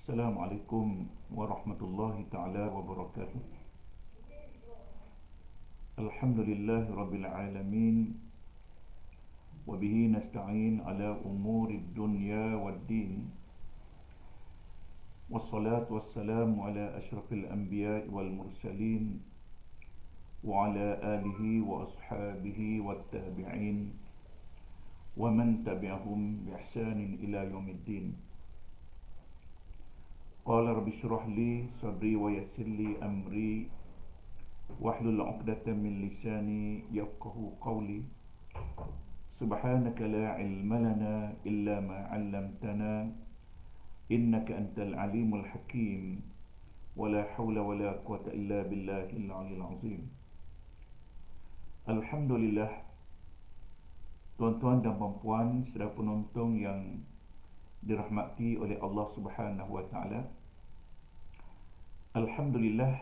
Assalamualaikum warahmatullahi ta'ala wabarakatuh. Alhamdulillahi rabbil alamin. Wabihi nasta'in ala umuri dunya waddin. Wassalatu wassalamu ala ashrafil anbiya wal mursalin. Wa ala alihi wa ashabihi wa tabi'in. Wa man tabi'ahum bi ihsanin ila yaumiddin. Qala rabbi shrah li sadri wa yassir li amri wahlul 'uqdatam min lisani yafqahu qawli. Subhanaka la ilma lana illa ma 'allamtana innaka antal alimul hakim. Wala hawla wala quwwata illa billahil 'aliyyil 'azim. Alhamdulillah, tuan-tuan dan puan-puan saudara penonton yang dirahmati oleh Allah Subhanahu wa taala. Alhamdulillah,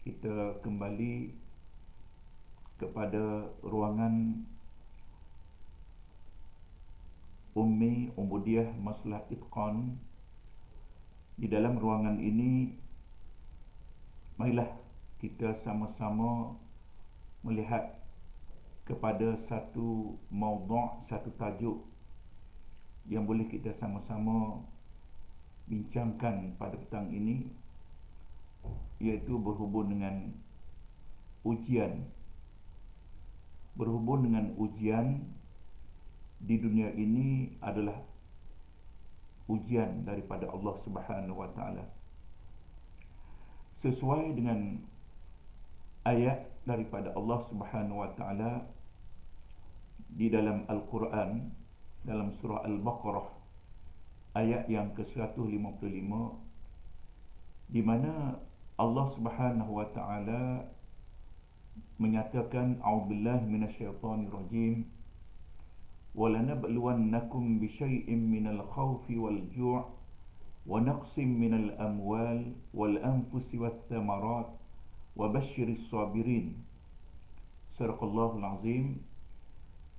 kita kembali kepada ruangan Ummi Ubudiah Maslahah Itqan. Di dalam ruangan ini, marilah kita sama-sama melihat kepada satu maudhu', satu tajuk yang boleh kita sama-sama bincangkan pada petang ini, iaitu berhubung dengan ujian. Berhubung dengan ujian di dunia ini adalah ujian daripada Allah Subhanahu wa taala. Sesuai dengan ayat daripada Allah Subhanahu wa taala di dalam Al-Quran, dalam surah Al-Baqarah ayat yang ke-155, di mana Allah Subhanahu wa taala menyatakan, a'udzubillahi minasyaitonir rajim, walanabluwannakum bisyai'in minal khawfi wal ju' wa naqsim minal amwal wal anfusi wath thamarat wa basyiris sabirin. Sadaqallahul azim.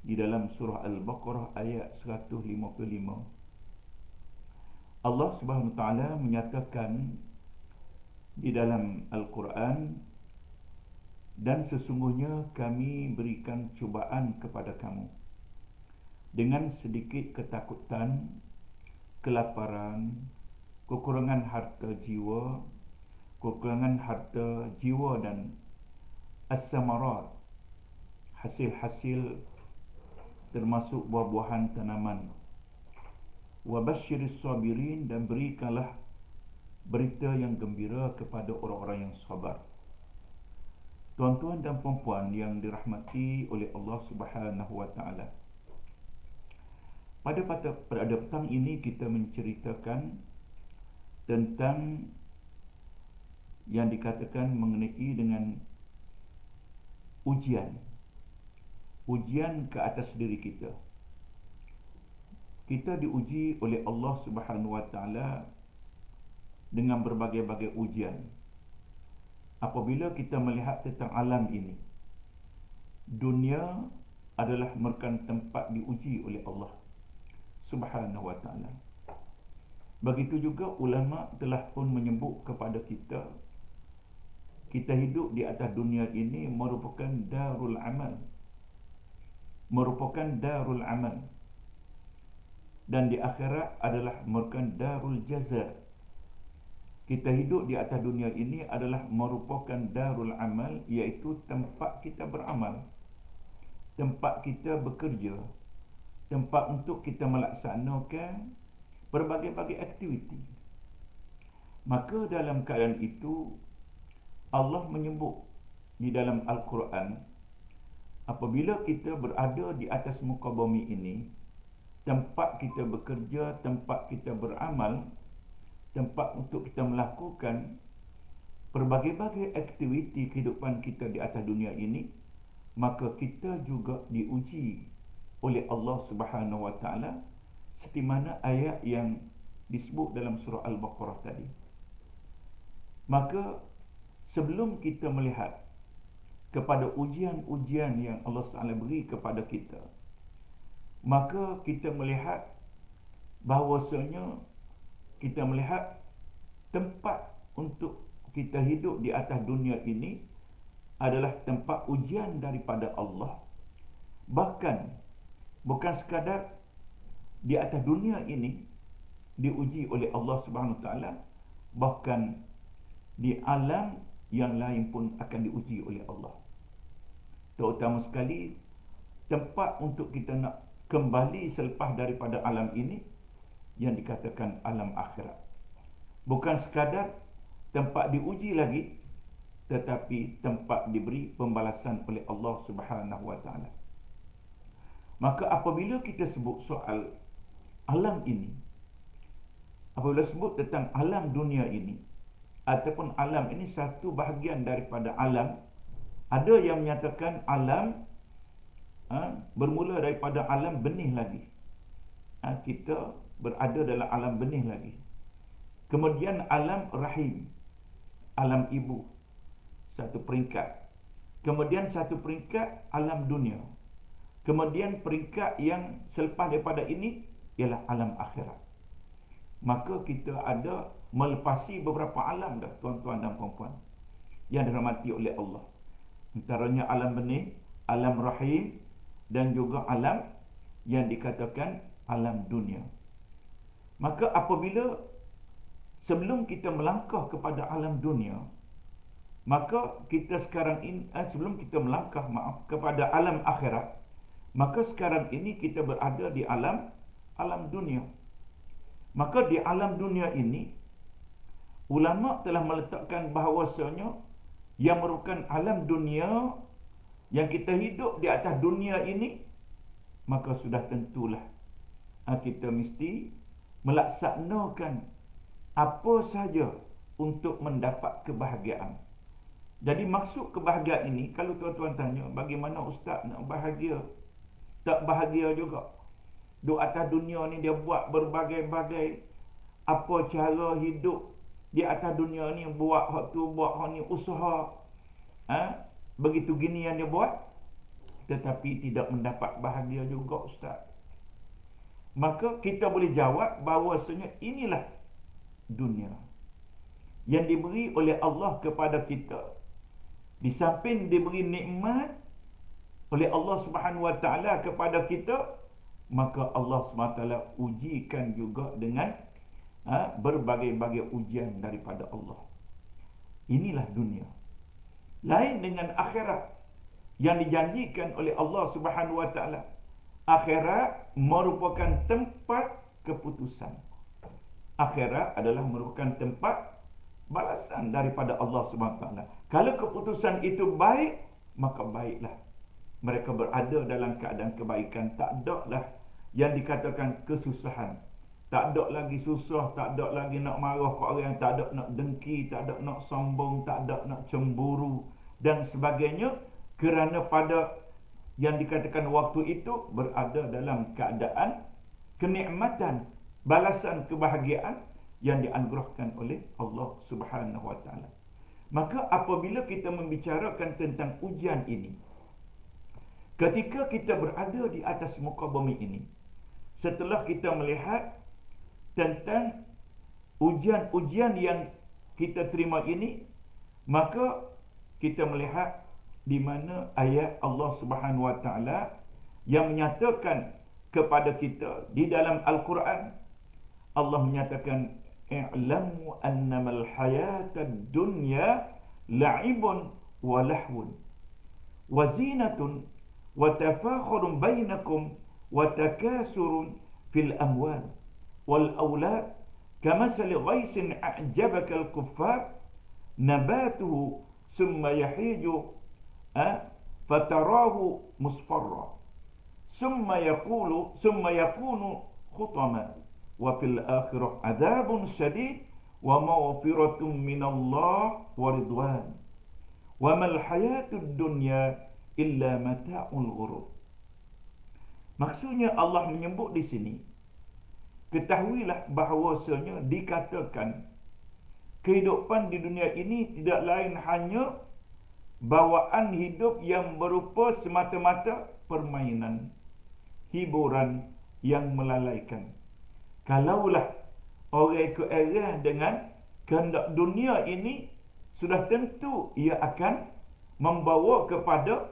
Di dalam surah Al-Baqarah ayat 155, Allah Subhanahu wa taala menyatakan di dalam Al-Quran, dan sesungguhnya kami berikan cubaan kepada kamu dengan sedikit ketakutan, kelaparan, kekurangan harta jiwa dan as-samarat, hasil-hasil termasuk buah-buahan tanaman. Wa basyiris sabirin, dan berikanlah berita yang gembira kepada orang-orang yang sabar. Tuan-tuan dan puan-puan yang dirahmati oleh Allah Subhanahu wa taala, pada petang ini kita menceritakan tentang yang dikatakan mengenai dengan ujian ke atas diri kita. Kita diuji oleh Allah Subhanahu wa taala dengan berbagai-bagai ujian. Apabila kita melihat tentang alam ini, dunia adalah merupakan tempat diuji oleh Allah Subhanahu wa taala. Begitu juga ulama telah pun menyebut kepada kita, kita hidup di atas dunia ini merupakan darul amal. Dan di akhirat adalah merupakan darul jaza. Kita hidup di atas dunia ini adalah merupakan darul amal, iaitu tempat kita beramal, tempat kita bekerja, tempat untuk kita melaksanakan berbagai-bagai aktiviti. Maka dalam keadaan itu, Allah menyebut di dalam Al-Quran, apabila kita berada di atas muka bumi ini, tempat kita bekerja, tempat kita beramal, tempat untuk kita melakukan berbagai-bagai aktiviti kehidupan kita di atas dunia ini, maka kita juga diuji oleh Allah Subhanahu wa taala, seperti mana ayat yang disebut dalam surah Al-Baqarah tadi. Maka sebelum kita melihat kepada ujian-ujian yang Allah Taala beri kepada kita, maka kita melihat bahawasanya kita melihat tempat untuk kita hidup di atas dunia ini adalah tempat ujian daripada Allah. Bahkan bukan sekadar di atas dunia ini diuji oleh Allah Subhanahu Wa Taala, bahkan di alam yang lain pun akan diuji oleh Allah. Terutama sekali tempat untuk kita nak kembali selepas daripada alam ini yang dikatakan alam akhirat. Bukan sekadar tempat diuji lagi, tetapi tempat diberi pembalasan oleh Allah Subhanahu Wa Taala. Maka apabila kita sebut soal alam ini, apabila sebut tentang alam dunia ini ataupun alam ini satu bahagian daripada alam, ada yang menyatakan alam bermula daripada alam benih lagi. Kita berada dalam alam benih lagi. Kemudian alam rahim, alam ibu, satu peringkat. Kemudian satu peringkat alam dunia. Kemudian peringkat yang selepas daripada ini ialah alam akhirat. Maka kita ada melepasi beberapa alam dah, tuan-tuan dan puan-puan, yang dirahmati oleh Allah. Antaranya alam benih, alam rahim, dan juga alam yang dikatakan alam dunia. Maka apabila sebelum kita melangkah kepada alam dunia, maka kita sekarang ini sebelum kita melangkah kepada alam akhirat, maka sekarang ini kita berada di alam dunia. Maka di alam dunia ini ulama telah meletakkan bahawasanya yang merupakan alam dunia yang kita hidup di atas dunia ini, maka sudah tentulah kita mesti melaksanakan apa saja untuk mendapat kebahagiaan. Jadi maksud kebahagiaan ini, kalau tuan-tuan tanya, bagaimana ustaz nak bahagia? Tak bahagia juga. Di atas dunia ni dia buat berbagai-bagai apa cara hidup di atas dunia ni, buat hak tu, buat hak ni, usaha. Begitu gini yang dia buat, tetapi tidak mendapat bahagia juga ustaz. Maka kita boleh jawab bahawasanya inilah dunia yang diberi oleh Allah kepada kita. Di samping diberi nikmat oleh Allah Subhanahu Wa Taala kepada kita, maka Allah Subhanahu Wa Taala ujikan juga dengan berbagai-bagai ujian daripada Allah. Inilah dunia. Lain dengan akhirat yang dijanjikan oleh Allah Subhanahu Wa Taala. Akhirat merupakan tempat keputusan. Akhirat adalah merupakan tempat balasan daripada Allah Subhanahu Wa Taala. Kalau keputusan itu baik, maka baiklah. Mereka berada dalam keadaan kebaikan. Tak ada lah yang dikatakan kesusahan. Tak ada lagi susah, tak ada lagi nak marah ke orang, tak ada nak dengki, tak ada nak sombong, tak ada nak cemburu dan sebagainya, kerana pada yang dikatakan waktu itu berada dalam keadaan kenikmatan, balasan kebahagiaan yang dianugerahkan oleh Allah Subhanahu Wa Taala. Maka apabila kita membicarakan tentang ujian ini, ketika kita berada di atas muka bumi ini, setelah kita melihat tentang ujian-ujian yang kita terima ini, maka kita melihat di mana ayat Allah Subhanahu Wa Taala yang menyatakan kepada kita di dalam Al-Quran. Allah menyatakan, i'lamu annamal hayatad dunya la'ibun wa lahwun wa zinatun wa tafakhurun bainakum wa takasurun fil amwal wal aulad kamathali ghaisin a'jabaka al-kuffar nabatuhu summa yahiju fatarahu musfarra summa yakunu khutama wa fil akhirah adzabun syadid wa maghfiratun minallah wa ridwan wa mal hayatud dunya illa mata'ul ghurur. Maksudnya Allah menyebut di sini, ketahuilah bahawasanya dikatakan kehidupan di dunia ini tidak lain hanya bawaan hidup yang berupa semata-mata permainan, hiburan yang melalaikan. Kalaulah orang ikut arah dengan kehendak dunia ini sudah tentu ia akan membawa kepada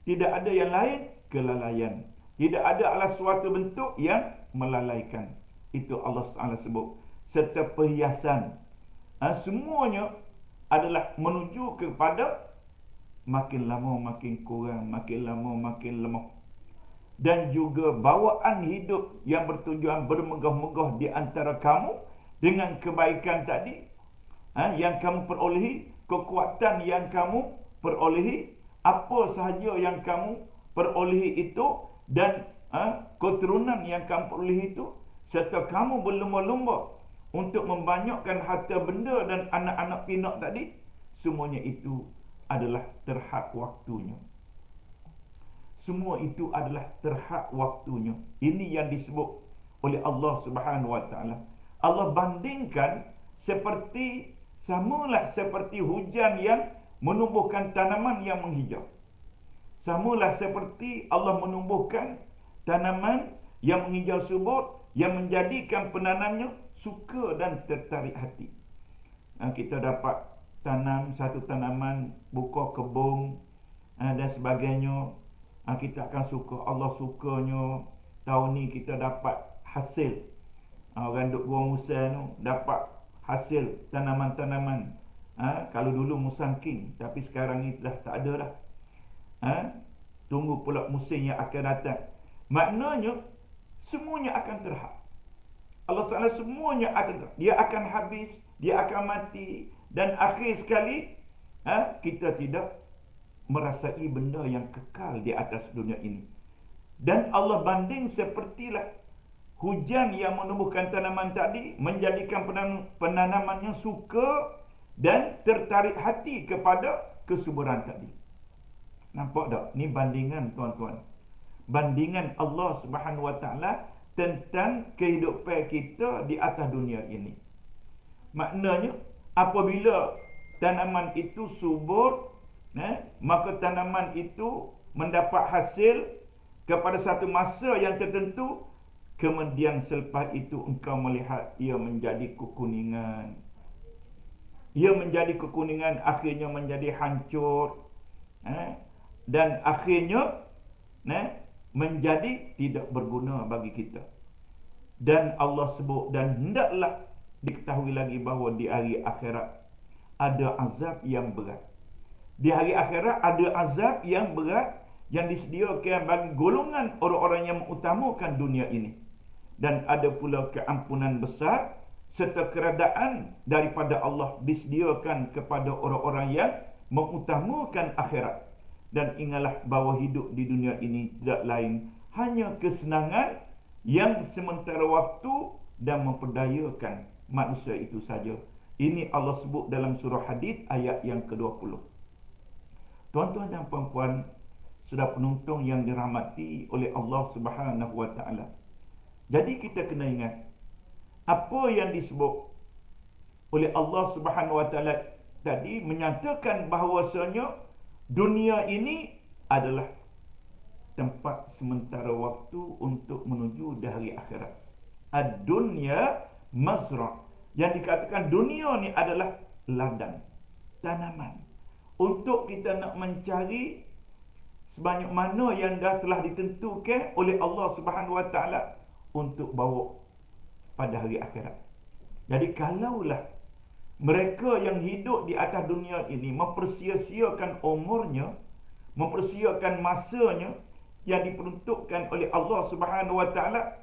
tidak ada yang lain kelalaian. Tidak ada alas suatu bentuk yang melalaikan. Itu Allah SWT sebut. Serta perhiasan. Semuanya adalah menuju kepada makin lama makin kurang, makin lama makin lemah. Dan juga bawaan hidup yang bertujuan bermegah-megah di antara kamu dengan kebaikan tadi yang kamu perolehi, kekuatan yang kamu perolehi, apa sahaja yang kamu perolehi itu, dan keturunan yang kamu perolehi itu, serta kamu berlumba-lumba untuk membanyakkan harta benda dan anak-anak pinak tadi, semuanya itu adalah terhad waktunya. Semua itu adalah terhad waktunya. Ini yang disebut oleh Allah Subhanahu Wa Taala. Allah bandingkan samalah seperti hujan yang menumbuhkan tanaman yang menghijau. Samalah seperti Allah menumbuhkan tanaman yang menghijau subur, yang menjadikan penanamnya suka dan tertarik hati. Kita dapat tanam satu tanaman, buka kebun dan sebagainya. Kita akan suka, Allah sukanya tahun ni kita dapat hasil. Orang duk buang musim tu dapat hasil tanaman-tanaman. Kalau dulu musangking, tapi sekarang ni dah tak ada dah. Tunggu pula musim yang akan datang. Maknanya semuanya akan terhad. Allah SWT semuanya akan terhad. Dia akan habis, dia akan mati, dan akhir sekali kita tidak merasai benda yang kekal di atas dunia ini. Dan Allah banding sepertilah hujan yang menumbuhkan tanaman tadi, menjadikan penanamannya suka dan tertarik hati kepada kesuburan tadi. Nampak tak? Ni bandingan tuan-tuan. Bandingan Allah Subhanahu Wa Taala tentang kehidupan kita di atas dunia ini. Maknanya apabila tanaman itu subur, maka tanaman itu mendapat hasil kepada satu masa yang tertentu. Kemudian selepas itu engkau melihat ia menjadi kekuningan. Ia menjadi kekuningan, akhirnya menjadi hancur, dan akhirnya menjadi tidak berguna bagi kita. Dan Allah sebut, dan hendaklah diketahui lagi bahawa di hari akhirat ada azab yang berat. Di hari akhirat ada azab yang berat yang disediakan bagi golongan orang-orang yang mengutamakan dunia ini. Dan ada pula keampunan besar serta keredaan daripada Allah disediakan kepada orang-orang yang mengutamakan akhirat. Dan ingatlah bahawa hidup di dunia ini tidak lain hanya kesenangan yang sementara waktu dan memperdayakan manusia itu saja. Ini Allah sebut dalam surah Hadid ayat yang ke-20. Tuan-tuan dan puan-puan, sudah penonton yang dirahmati oleh Allah Subhanahu Wa Taala. Jadi kita kena ingat apa yang disebut oleh Allah Subhanahu Wa Taala tadi, menyatakan bahawasanya dunia ini adalah tempat sementara waktu untuk menuju di hari akhirat. Ad-dunya mazra'. Yang dikatakan dunia ni adalah ladang, tanaman. Untuk kita nak mencari sebanyak mana yang dah telah ditentukan oleh Allah Subhanahu Wa Taala untuk bawa pada hari akhirat. Jadi kalaulah mereka yang hidup di atas dunia ini mempersia-siakan umurnya, mempersia-siakan masanya yang diperuntukkan oleh Allah Subhanahu Wa Taala,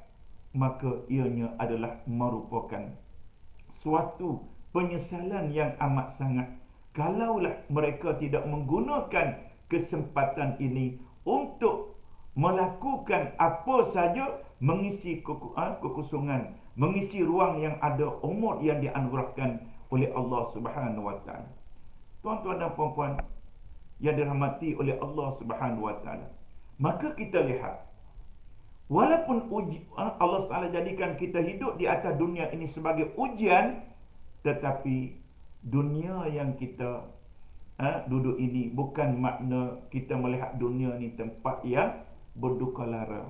maka ianya adalah merupakan suatu penyesalan yang amat sangat kalaulah mereka tidak menggunakan kesempatan ini untuk melakukan apa saja, mengisi kekosongan, mengisi ruang yang ada, umur yang dianugerahkan oleh Allah Subhanahu Wa Taala. Tuan-tuan dan puan-puan yang dirahmati oleh Allah Subhanahu Wa Taala, maka kita lihat, walaupun Allah SWT jadikan kita hidup di atas dunia ini sebagai ujian, tetapi dunia yang kita duduk ini bukan makna kita melihat dunia ni tempat yang berduka lara,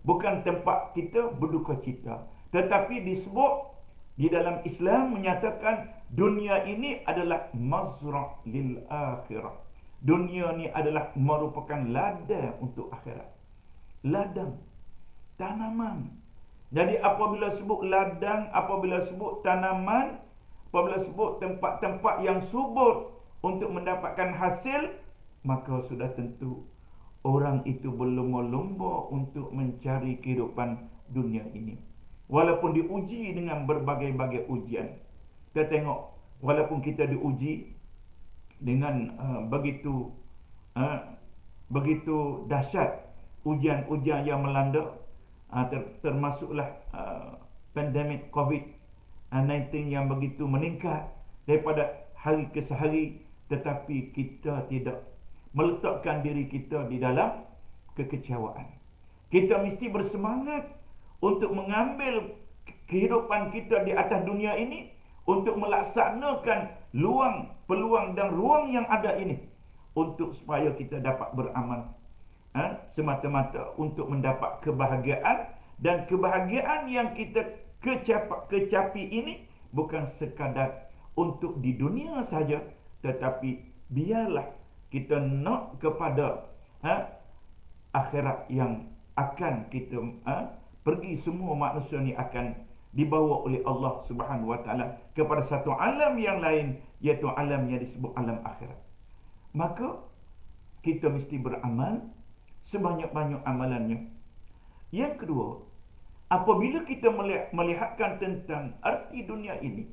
bukan tempat kita berduka cita, tetapi disebut di dalam Islam menyatakan dunia ini adalah mazra' lil akhirah. Dunia ni adalah merupakan ladang untuk akhirat. Ladang, tanaman. Jadi apabila sebut ladang, apabila sebut tanaman, apabila sebut tempat-tempat yang subur untuk mendapatkan hasil, maka sudah tentu orang itu berlumba-lumba untuk mencari kehidupan dunia ini. Walaupun diuji dengan berbagai-bagai ujian. Kita tengok, walaupun kita diuji dengan begitu dahsyat ujian-ujian yang melanda, termasuklah pandemik COVID-19 yang begitu meningkat daripada hari ke hari, tetapi kita tidak meletakkan diri kita di dalam kekecewaan. Kita mesti bersemangat untuk mengambil kehidupan kita di atas dunia ini, untuk melaksanakan peluang dan ruang yang ada ini, untuk supaya kita dapat beramal semata-mata untuk mendapat kebahagiaan. Dan kebahagiaan yang kita kecapi ini bukan sekadar untuk di dunia saja, tetapi biarlah kita nak kepada akhirat yang akan kita pergi. Semua manusia ni akan dibawa oleh Allah Subhanahu Wa Taala kepada satu alam yang lain, iaitu alam yang disebut alam akhirat. Maka kita mesti beramal sebanyak-banyak amalannya. Yang kedua, apabila kita melihatkan tentang arti dunia ini,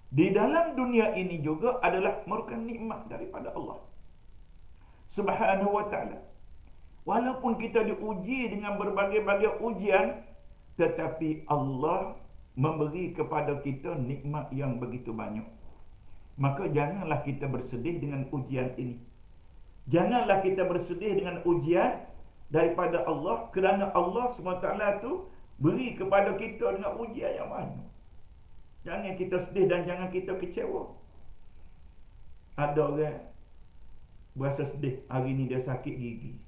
di dalam dunia ini juga adalah merupakan nikmat daripada Allah Subhanahu Wa Taala. Walaupun kita diuji dengan berbagai-bagai ujian, tetapi Allah memberi kepada kita nikmat yang begitu banyak. Maka janganlah kita bersedih dengan ujian ini. Janganlah kita bersedih dengan ujian daripada Allah, kerana Allah SWT tu beri kepada kita dengan ujian yang banyak. Jangan kita sedih dan jangan kita kecewa. Ada orang berasa sedih, hari ni dia sakit gigi.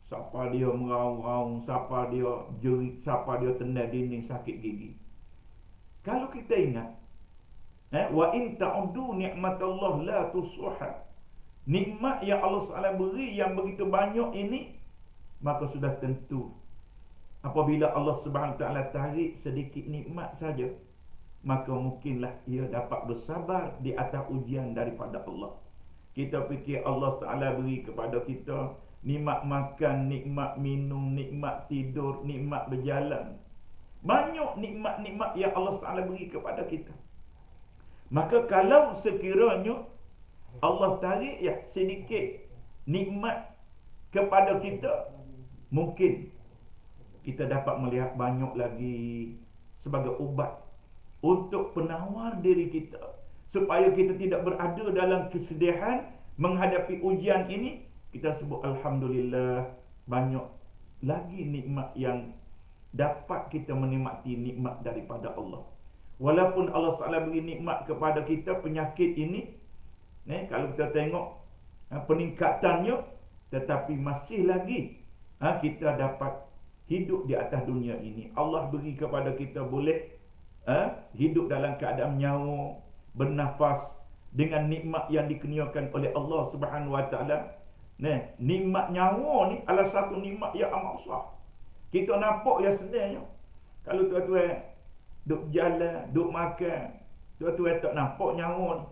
Siapa dia meraung-raung, siapa dia jerit, siapa dia tendang dinding, sakit gigi. Kalau kita ingat, wa in ta'uddu ni'matallah la tusuha. Nikmat yang Allah SWT beri yang begitu banyak ini, maka sudah tentu apabila Allah SWT tarik sedikit nikmat saja, maka mungkinlah ia dapat bersabar di atas ujian daripada Allah. Kita fikir Allah SWT beri kepada kita nikmat makan, nikmat minum, nikmat tidur, nikmat berjalan. Banyak nikmat-nikmat yang Allah SWT beri kepada kita. Maka kalau sekiranya Allah tarik sedikit nikmat kepada kita, mungkin kita dapat melihat banyak lagi sebagai ubat untuk penawar diri kita, supaya kita tidak berada dalam kesedihan menghadapi ujian ini. Kita sebut Alhamdulillah, banyak lagi nikmat yang dapat kita menikmati, nikmat daripada Allah. Walaupun Allah SWT beri nikmat kepada kita, penyakit ini, kalau kita tengok peningkatannya, tetapi masih lagi kita dapat hidup di atas dunia ini. Allah beri kepada kita boleh hidup dalam keadaan nyawa, bernafas dengan nikmat yang dikurniakan oleh Allah Subhanahu Wa Taala. Nikmat nyawa ni adalah satu nikmat yang amat besar. Kita nampak yang sebenarnya, kalau tuan-tuan duk jalan, duk makan, tuan-tuan tak nampak nyawa ni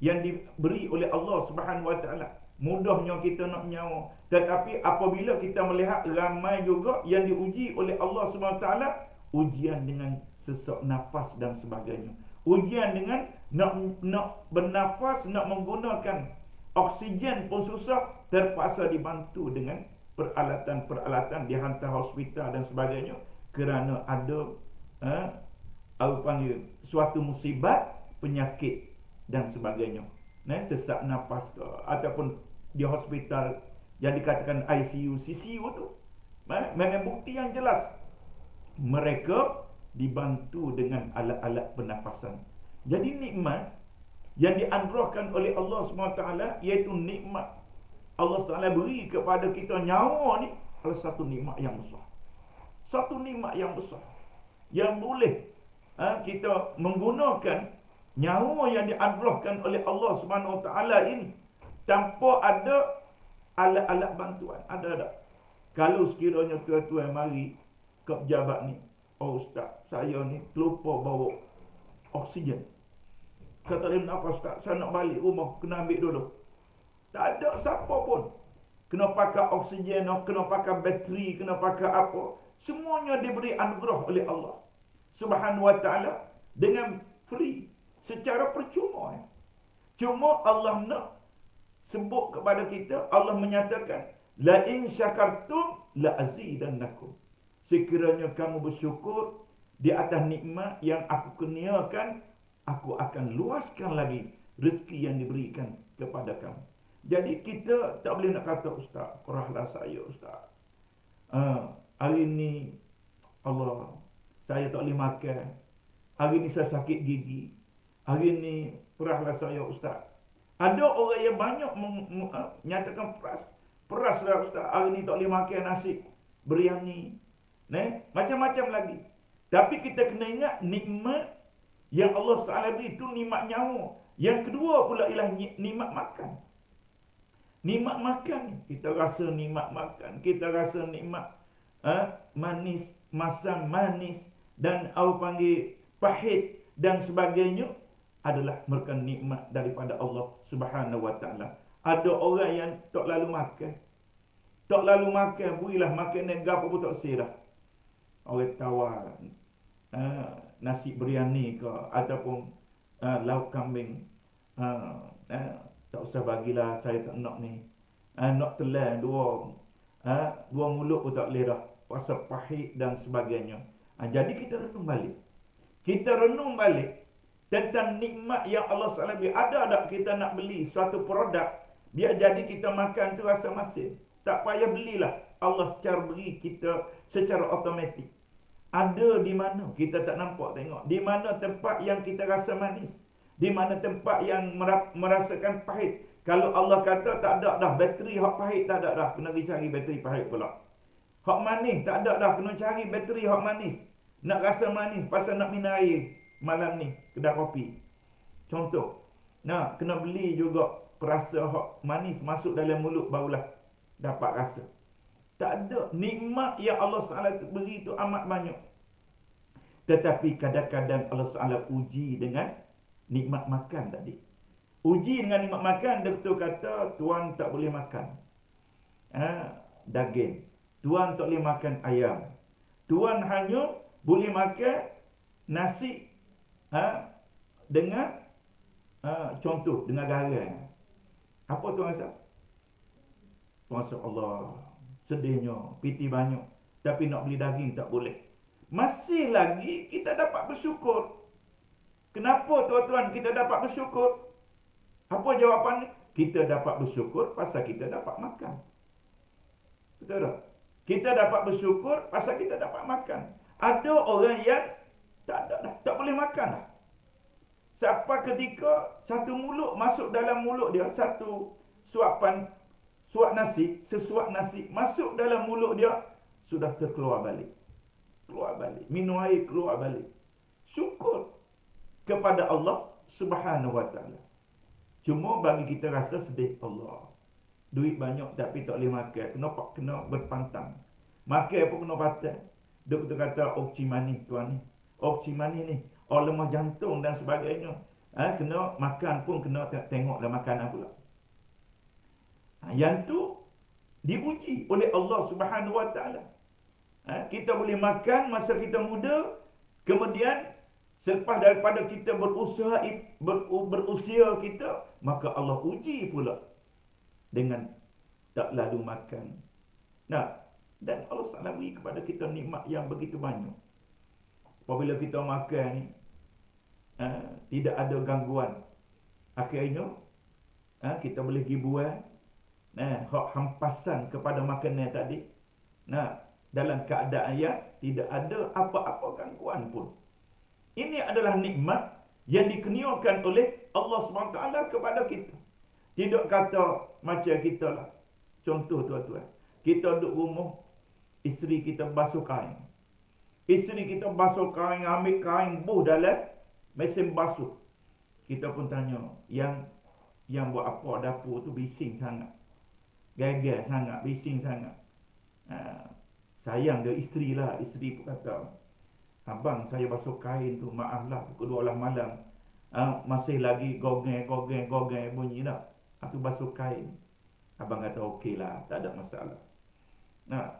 yang diberi oleh Allah Subhanahu Wa Taala. Mudahnya kita nak nyawa, tetapi apabila kita melihat ramai juga yang diuji oleh Allah Subhanahu Wa Taala, ujian dengan sesak nafas dan sebagainya, ujian dengan nak bernafas, nak menggunakan oksigen pun susah, terpaksa dibantu dengan peralatan-peralatan, dihantar hospital dan sebagainya, kerana ada suatu musibat, penyakit dan sebagainya, sesak nafas ke, ataupun di hospital yang dikatakan ICU, CCU tu, memang bukti yang jelas mereka dibantu dengan alat-alat pernafasan. Jadi nikmat yang dianugerahkan oleh Allah SWT, iaitu nikmat Allah SWT beri kepada kita nyawa ni, adalah satu nikmat yang besar. Satu nikmat yang besar yang boleh kita menggunakan Nyawa yang dianugerahkan oleh Allah Subhanahu Wa Taala ini tanpa ada alat-alat bantuan. Ada tak? Kalau sekiranya tuan-tuan mari ke pejabat ni, oh ustaz, saya ni terlupa bawa oksigen. Saya tak boleh nak apa ustaz, saya nak balik rumah, kena ambil dulu. Tak ada siapa pun kena pakai oksigen, kena pakai bateri, kena pakai apa. Semuanya diberi anugerah oleh Allah Subhanahu Wa Taala dengan free, secara percuma. Cuma Allah nak sebut kepada kita, Allah menyatakan, la in syakartum la azidannakum. Sekiranya kamu bersyukur di atas nikmat yang aku kurniakan, aku akan luaskan lagi rezeki yang diberikan kepada kamu. Jadi kita tak boleh nak kata, ustaz, perahlah saya ustaz. Hari ni Allah, saya tak boleh makan. Hari ni saya sakit gigi. Hari ni perahlah saya ustaz. Ada orang yang banyak menyatakan peraslah ustaz. Hari ni tak boleh makan nasi biryani. Macam-macam lagi. Tapi kita kena ingat nikmat yang Allah SWT beri itu nikmat nyawa. Yang kedua pula ialah nikmat makan. Nikmat makan, kita rasa nikmat makan, kita rasa nikmat manis, masam manis dan orang panggil pahit dan sebagainya adalah merupakan nikmat daripada Allah Subhanahu Wa Taala. Ada orang yang tak lalu makan. Tak lalu makan, berilah makan negara pun tak sirah. Orang tawar nasi biryani ke ataupun lauk kambing, tak usah bagilah, saya tak nak ni. Nak telan dua mulut pun tak boleh dah, pasal pahit dan sebagainya. Jadi kita renung balik. Kita renung balik tentang nikmat yang Allah SWT beri. Ada tak kita nak beli suatu produk, biar jadi kita makan tu rasa masin? Tak payah belilah. Allah secara beri kita secara automatik. Ada di mana kita tak nampak tengok. Di mana tempat yang kita rasa manis. Di mana tempat yang merasakan pahit. Kalau Allah kata tak ada dah bateri hak pahit, tak ada dah, kena pergi cari bateri pahit pula. Hak manis tak ada dah, kena cari bateri hak manis. Nak rasa manis pasal nak minum air malam ni kedai kopi. Contoh. Kena beli juga perasa hak manis masuk dalam mulut barulah dapat rasa. Tak ada. Nikmat yang Allah SWT beri itu amat banyak. Tetapi kadang-kadang Allah SWT uji dengan nikmat makan tadi. Uji dengan nikmat makan, doktor kata tuan tak boleh makan daging. Tuan tak boleh makan ayam. Tuan hanya boleh makan nasi dengan contoh dengan garam. Apa tuan rasa? Tuan rasa Allah sedihnya, piti banyak, tapi nak beli daging tak boleh. Masih lagi kita dapat bersyukur. Kenapa tuan-tuan kita dapat bersyukur? Apa jawapan? Kita dapat bersyukur pasal kita dapat makan. Betul tak? Kita dapat bersyukur pasal kita dapat makan. Ada orang yang tak boleh makan dah. Sampai ketika satu mulut masuk dalam mulut dia, satu suap nasi, sesuap nasi masuk dalam mulut dia, sudah terkeluar balik. Keluar balik. Minum air keluar balik. Syukur kepada Allah Subhanahu Wa Taala. Cuma bagi kita rasa sedih, Allah, duit banyak tapi tak boleh makan. Kena berpantang. Makan pun kena patah. Doktor kata okci manis tuan ni. Okci manis ni, lemah jantung dan sebagainya. Kena makan pun kena tengok dalam makanan pula. Yang tu diuji oleh Allah Subhanahu Wa Taala. Kita boleh makan masa kita muda, kemudian selepas daripada kita berusia kita, maka Allah uji pula dengan tak lalu makan. Dan Allah SWT beri kepada kita nikmat yang begitu banyak. Apabila kita makan ni, tidak ada gangguan. Akhirnya, kita boleh pergi buat hak hampasan kepada makanan tadi. Dalam keadaan yang tidak ada apa-apa gangguan pun. Ini adalah nikmat yang dikurniakan oleh Allah SWT kepada kita. Tidak kata macam kita lah. Contoh tuan-tuan, kita duduk rumah, isteri kita basuh kain. Isteri kita basuh kain, ambil kain buh dalam mesin basuh. Kita pun tanya, yang buat apa dapur tu bising sangat. Gagal sangat, bising sangat. Sayang dia isteri lah. Isteri pun kata, abang saya basuh kain tu, maaflah pukul 12 malam. Masih lagi gogeng bunyi dah. Aku basuh kain. Abang kata okey lah, tak ada masalah.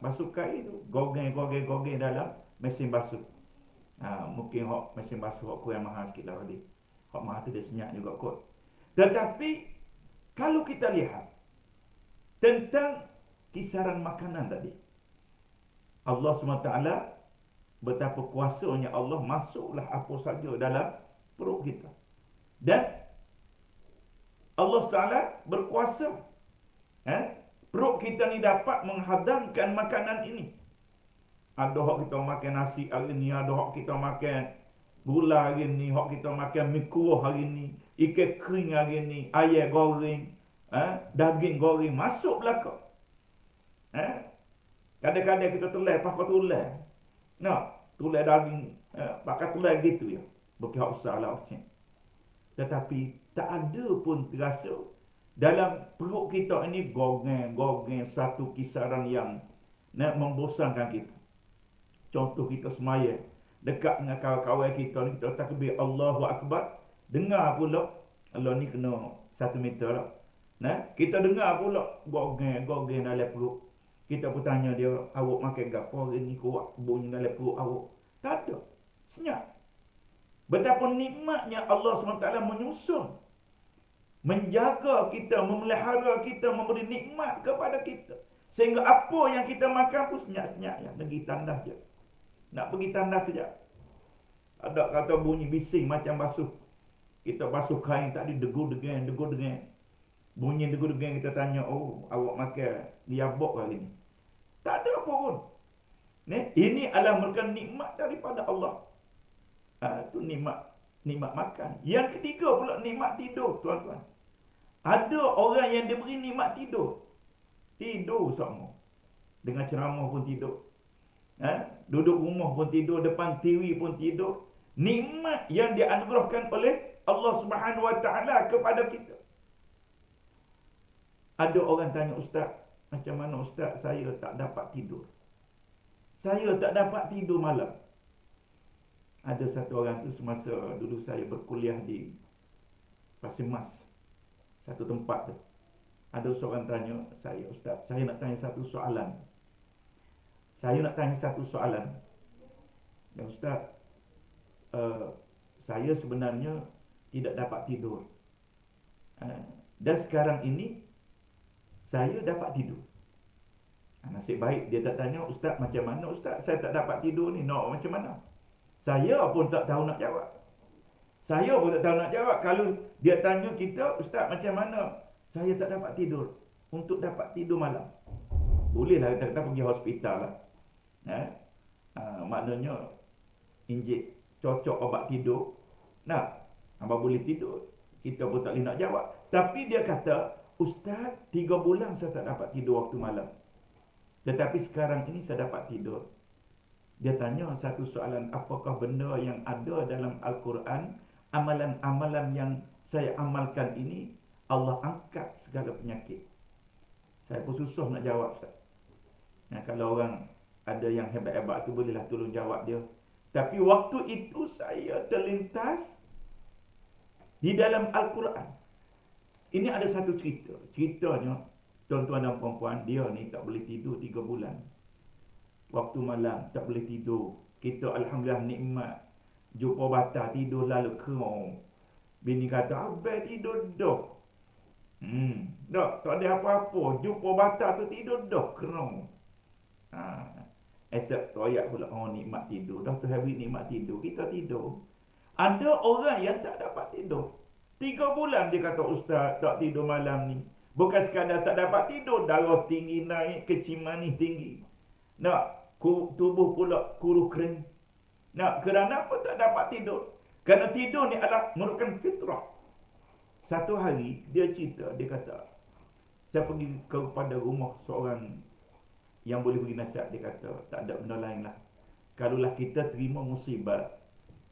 Basuh kain tu, gogeng dalam mesin basuh. Mungkin mesin basuh yang mahal sikit lah tadi. Mahal tu dia senyap juga kot. Tetapi kalau kita lihat tentang kisaran makanan tadi, Allah SWT betapa kuasanya Allah, masuklah apa saja dalam perut kita. Dan Allah SWT berkuasa. Perut kita ni dapat menghadamkan makanan ini. Ada hak kita makan nasi hari ni, ada hak kita makan gula hari ni, hak kita makan mi kuah hari ni, ikan kering hari ni, ayam goreng, daging goreng, masuk belakang. Kadang-kadang kita pakai tulai. Tulai daging, pakai tulai gitu ya. Bukan hak besar lah macam. Tetapi tak ada pun terasa dalam perut kita ini gogeng satu kisaran yang membosankan kita. Contoh kita semaya dekat dengan kawan-kawan kita ni, kita takbir Allahu Akbar, dengar pula Allah ni kena 1 meter lah. Kita dengar pula gogeng dalam perut. Kita pun tanya dia, awak makan gapo hari ni, kuat bunyi dalam perut awak? Tak ada. Senyap. Betapa nikmatnya Allah SWT menyusun, menjaga kita, memelihara kita, memberi nikmat kepada kita. Sehingga apa yang kita makan pun senyap-senyap ya. Pergi tandas je. Nak pergi tandas kejap. Ada kata bunyi bising macam basuh. Kita basuh kain tadi, degur-degang. Bunyi degur-degang, kita tanya, oh awak makan liabok kali ni. Tak ada apa pun. Ini adalah merupakan nikmat daripada Allah. Itu nikmat makan. Yang ketiga pula nikmat tidur, tuan-tuan. Ada orang yang diberi nikmat tidur. Tidur semua. Dengan ceramah pun tidur. Duduk rumah pun tidur, depan TV pun tidur. Nikmat yang dianugerahkan oleh Allah Subhanahu Wa Taala kepada kita. Ada orang tanya, ustaz, macam mana ustaz, saya tak dapat tidur. Saya tak dapat tidur malam. Ada satu orang tu semasa dulu saya berkuliah di Pasir Mas, satu tempat tu. Ada seorang tanya saya, ustaz, saya nak tanya satu soalan. Dan ustaz, saya sebenarnya tidak dapat tidur. Dan sekarang ini saya dapat tidur. Nasib baik dia tak tanya, ustaz macam mana ustaz, saya tak dapat tidur ni, macam mana? Saya pun tak tahu nak jawab. Kalau dia tanya kita, ustaz macam mana saya tak dapat tidur, untuk dapat tidur malam. Bolehlah kita pergi hospital lah. Maknanya injek cocok obat tidur. Hamba boleh tidur. Kita pun tak boleh nak jawab. Tapi dia kata, ustaz 3 bulan saya tak dapat tidur waktu malam. Tetapi sekarang ini saya dapat tidur. Dia tanya satu soalan, apakah benda yang ada dalam Al-Quran, amalan-amalan yang saya amalkan ini, Allah angkat segala penyakit. Saya pun susah nak jawab, ustaz. Kalau orang ada yang hebat-hebat tu, bolehlah tolong jawab dia. Tapi waktu itu saya terlintas di dalam Al-Quran. Ini ada satu cerita. Ceritanya, tuan-tuan dan puan-puan, dia ni tak boleh tidur 3 bulan. Waktu malam tak boleh tidur. Kita alhamdulillah nikmat. Jumpa batas tidur lalu kerong. Bini kata, abang tidur dah. Tak ada apa-apa. Jumpa batas tu tidur dah kerong. Esok royak pula, nikmat tidur. Dah tu habis nikmat tidur. Kita tidur. Ada orang yang tak dapat tidur. 3 bulan dia kata, ustaz tak tidur malam ni. Bukan sekadar tak dapat tidur, darah tinggi naik, kecil manis tinggi. Tubuh pula kurus kering. Kerana apa tak dapat tidur? Kerana tidur ni adalah merupakan fitrah. Satu hari dia cerita, dia kata, saya pergi kepada rumah seorang yang boleh beri nasihat. Dia kata, tak ada benda lain lah. Kalaulah kita terima musibah,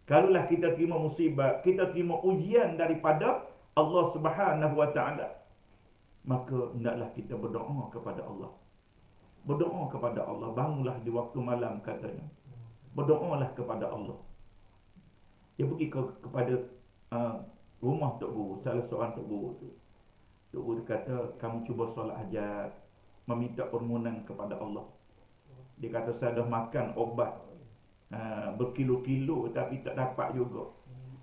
Kalaulah kita terima musibah, kita terima ujian daripada Allah Subhanahu wa taala, maka hendaklah kita berdoa kepada Allah. Berdoa kepada Allah, bangunlah di waktu malam katanya. Berdoalah kepada Allah. Dia pergi kepada rumah Tok Guru, salah seorang Tok Guru tu. Tok Guru kata, kamu cuba solat hajat, meminta permohonan kepada Allah. Dia kata, saya dah makan obat berkilo-kilo tapi tak dapat juga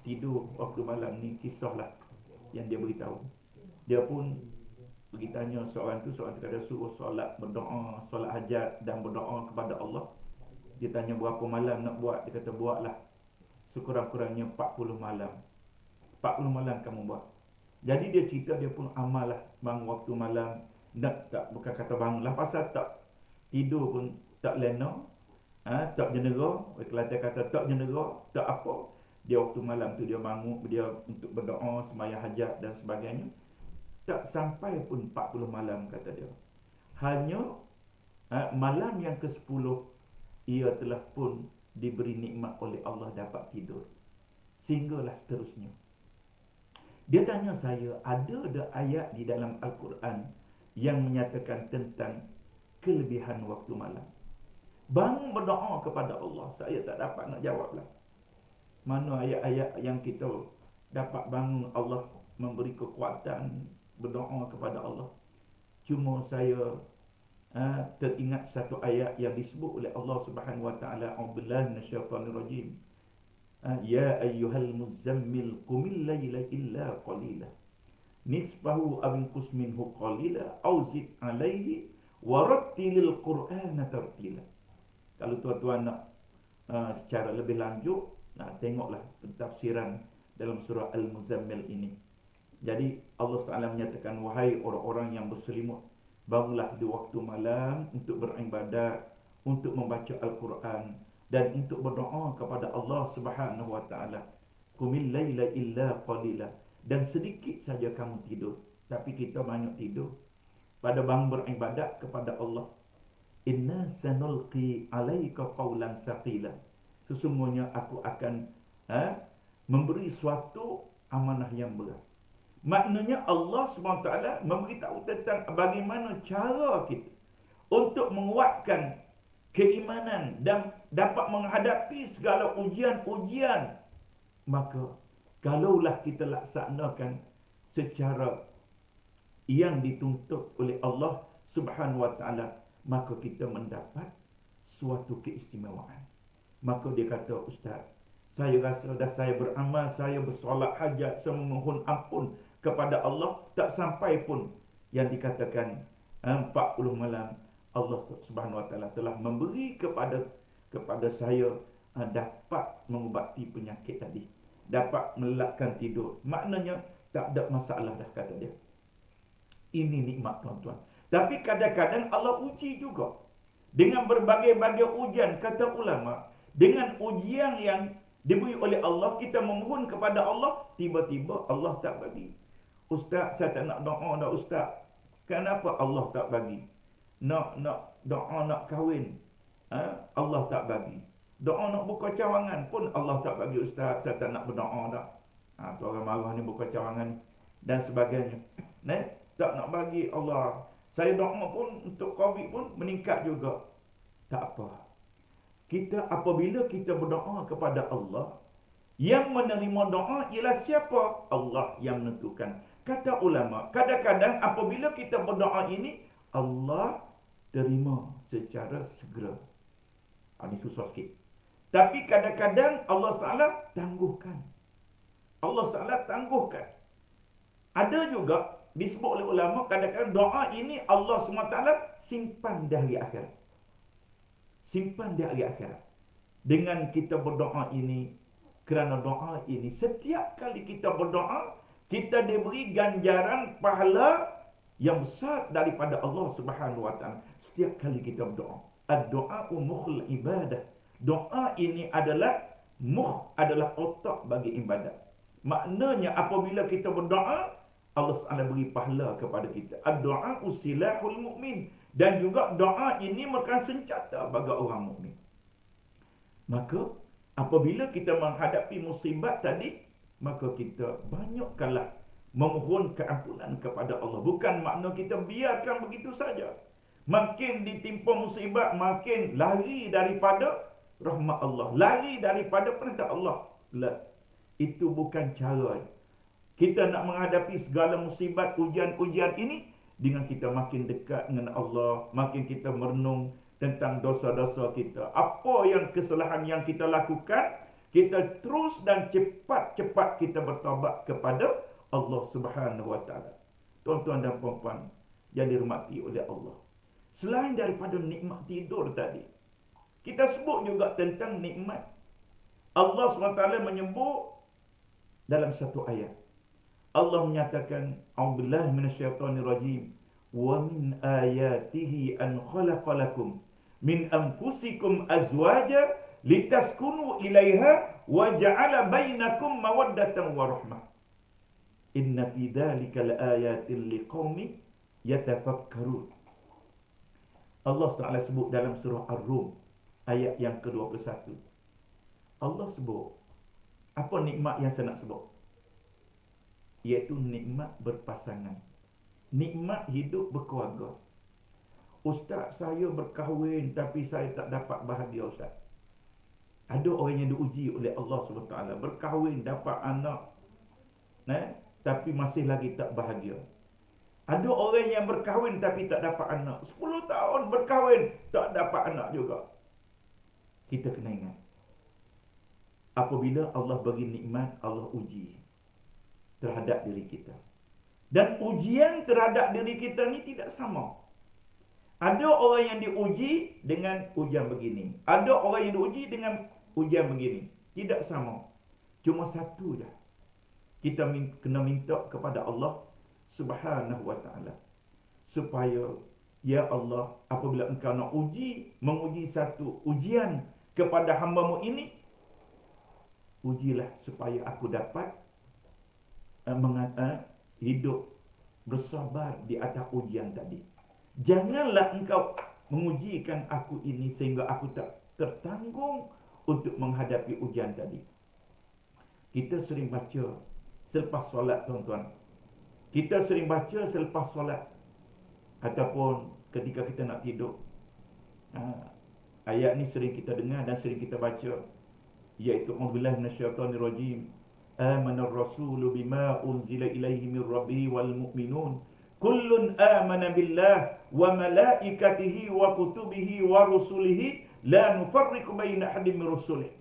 tidur waktu malam ni. Kisahlah yang dia beritahu. Dia pun pergi tanya seorang tu kata suruh solat, berdoa, solat hajat dan berdoa kepada Allah. Dia tanya berapa malam nak buat. Dia kata buatlah sekurang-kurangnya 40 malam. 40 malam kamu buat. Jadi dia cerita dia pun amal lah, bangun waktu malam. Bukan kata bangun lah, pasal tak tidur pun tak lena, tak jenera. Kelantan kata tak jenera, tak apa. Dia waktu malam tu dia bangun, dia untuk berdoa, sembahyang hajat dan sebagainya. Tak sampai pun 40 malam kata dia. Hanya malam yang ke-10 ia telah pun diberi nikmat oleh Allah dapat tidur. Sehinggalah seterusnya. Dia tanya saya, ada ayat di dalam Al-Quran yang menyatakan tentang kelebihan waktu malam? Bangun berdoa kepada Allah. Saya tak dapat nak jawablah. Mana ayat-ayat yang kita dapat bangun Allah memberi kekuatan berdoa kepada Allah. Cuma saya teringat satu ayat yang disebut oleh Allah Subhanahu wa taala, a'udzubillahi minasyaitonir rajim. Ya ayyuhal muzammil qumil laila illa qalila nisfahu aw inqus minhu qalila aw zid alaihi warattilil qur'ana tartila. Kalau tuan-tuan nak secara lebih lanjut, tengoklah pentafsiran dalam surah Al-Muzammil ini. Jadi Allah Taala menyatakan, wahai orang-orang yang berselimut, bangunlah di waktu malam untuk beribadat, untuk membaca Al-Quran dan untuk berdoa kepada Allah Subhanahu wa taala. Qumil laila illa qalila, dan sedikit saja kamu tidur, tapi kita banyak tidur pada bangun beribadat kepada Allah. Inna sanulqi alaika qawlan saqila, sesungguhnya aku akan memberi suatu amanah yang berat. Maknanya Allah SWT memberitahu tentang bagaimana cara kita untuk menguatkan keimanan dan dapat menghadapi segala ujian-ujian. Maka kalaulah kita laksanakan secara yang dituntut oleh Allah Subhanahu wa taala, maka kita mendapat suatu keistimewaan. Maka dia kata, Ustaz, saya rasa dah saya beramal, saya bersolat hajat, saya memohon ampun kepada Allah, tak sampai pun yang dikatakan 40 malam. Allah Subhanahu wa taala telah memberi kepada saya dapat mengubati penyakit tadi, dapat melelapkan tidur. Maknanya tak ada masalah dah, kata dia. Ini nikmat, tuan-tuan. Tapi kadang-kadang Allah uji juga dengan berbagai-bagai ujian. Kata ulama, dengan ujian yang diberi oleh Allah, kita memohon kepada Allah, tiba-tiba Allah tak bagi. Ustaz, saya tak nak doa dah Ustaz. Kenapa Allah tak bagi? Nak doa nak kahwin, Allah tak bagi. Doa nak buka cawangan pun Allah tak bagi. Ustaz, saya tak nak berdoa dah. Tu orang marah ni, buka cawangan dan sebagainya. Tak nak bagi Allah. Saya doa pun untuk COVID pun meningkat juga. Tak apa. Kita apabila kita berdoa kepada Allah, yang menerima doa ialah siapa? Allah yang menentukan. Kata ulama, kadang-kadang apabila kita berdoa ini, Allah terima secara segera. Ini susah sikit. Tapi kadang-kadang Allah Taala tangguhkan. Allah Taala tangguhkan. Ada juga disebut oleh ulama, kadang-kadang doa ini Allah SWT simpan di hari akhirat. Simpan di hari akhirat. Dengan kita berdoa ini, kerana doa ini, setiap kali kita berdoa, kita diberi ganjaran pahala yang besar daripada Allah Subhanahu wa taala setiap kali kita berdoa. Ad-du'a mukhul ibadah. Doa ini adalah adalah otak bagi ibadat. Maknanya apabila kita berdoa, Allah SWT beri pahala kepada kita. Ad-du'a usilahul mu'min. Dan juga doa ini merupakan senjata bagi orang mukmin. Maka Apabila kita menghadapi musibat tadi, maka kita banyakkanlah memohon keampunan kepada Allah. Bukan makna kita biarkan begitu saja. Makin ditimpa musibat, makin lari daripada rahmat Allah, lari daripada perintah Allah. La. Itu bukan cara. Kita nak menghadapi segala musibat, ujian-ujian ini dengan kita makin dekat dengan Allah, makin kita merenung tentang dosa-dosa kita. Apa yang kesalahan yang kita lakukan, kita terus dan cepat-cepat kita bertaubat kepada Allah Subhanahu Wa Taala. Tuan-tuan dan puan-puan yang dirahmati oleh Allah. Selain daripada nikmat tidur tadi, kita sebut juga tentang nikmat. Allah SWT menyebut dalam satu ayat. Allah menyatakan, A'udzubillahi minasyaitonirrajim. Wa min ayatihi an khalaqalakum min anfusikum azwaja litaskunu ilaiha wa ja'ala bainakum mawaddatan wa rahmah. Inna fi dzalika laayatin liqaumin yatafakkarun. Allah SWT sebut dalam surah Ar-Rum ayat yang ke-21. Allah sebut apa nikmat yang saya nak sebut? Iaitu nikmat berpasangan. Nikmat hidup berkeluarga. Ustaz, saya berkahwin tapi saya tak dapat bahagia, Ustaz. Ada orang yang diuji oleh Allah SWT. Berkahwin, dapat anak, tapi masih lagi tak bahagia. Ada orang yang berkahwin tapi tak dapat anak. 10 tahun berkahwin, tak dapat anak juga. Kita kena ingat. Apabila Allah bagi nikmat, Allah uji terhadap diri kita. Dan ujian terhadap diri kita ni tidak sama. Ada orang yang diuji dengan ujian begini. Ada orang yang diuji dengan ujian begini. Tidak sama. Cuma satu dah. Kita kena minta kepada Allah Subhanahu Wa Taala supaya, ya Allah, apabila engkau nak menguji satu ujian kepada hamba-Mu ini, ujilah supaya aku dapat hidup bersabar di atas ujian tadi. Janganlah engkau mengujikan aku ini sehingga aku tak tertanggung untuk menghadapi ujian tadi. Kita sering baca selepas solat, tuan-tuan. Kita sering baca selepas solat ataupun ketika kita nak tidur. Ayat ni sering kita dengar dan sering kita baca, iaitu A'udzubillahi minasyaitonirrajim. Amanar rasulu bima unzila ilaihi min rabbihi wal mu'minun kullun amana billah wa malaikatihi wa kutubihi wa rusulihi la nufarriqu baina ahadin min rusulihi